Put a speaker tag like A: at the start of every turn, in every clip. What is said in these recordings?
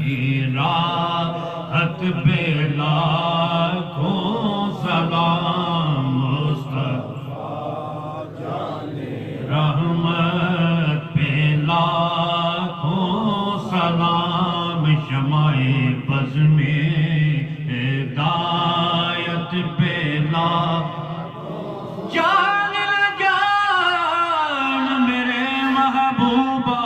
A: کی راحت پہ لاکھوں سلام مصطفیٰ جان رحمت پہ لاکھوں سلام شمع بز میں ہدایت پہ لاکھوں جان جان میرے محبوبہ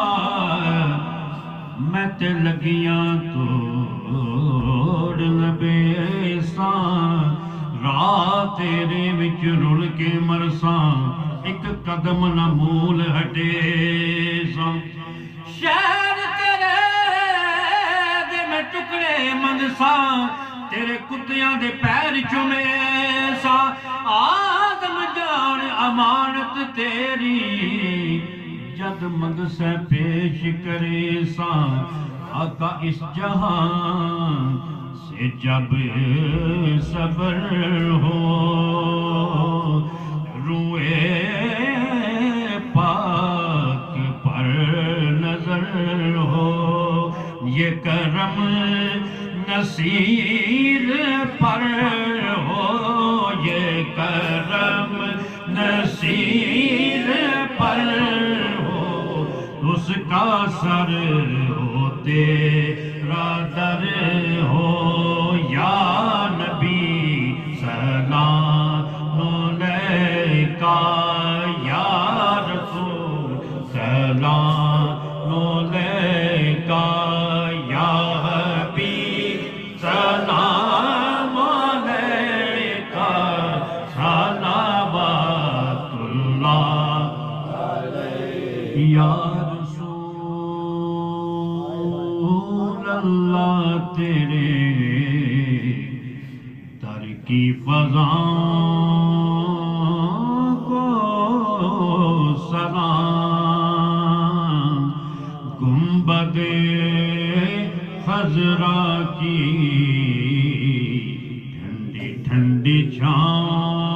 A: میں تے لگیاں توڑ نبی ایساں راہ تیرے وچ رل کے مرساں ایک قدم نہ مول ہٹے ساں شہر تیرے دے میں ٹکڑے منگساں تیرے کتیاں دے پیر چومے ساں آدم جان امانت تیری جد منگ سے پیش کرے ساں آقا اس جہاں سے جب صبر ہو روئے پاک پر نظر ہو یہ کرم نصیر پر ہو یہ کرم نصیر پر اس کا سر ہو تیرا در ہو یا نبی سلام علیکہ یا رسول سلام علیکہ یا حبیب سلام علیکہ صلوات اللہ یا اللہ تیرے در کی فضاں کو سلام گنبد خضرا کی ٹھنڈی ٹھنڈی چھاؤں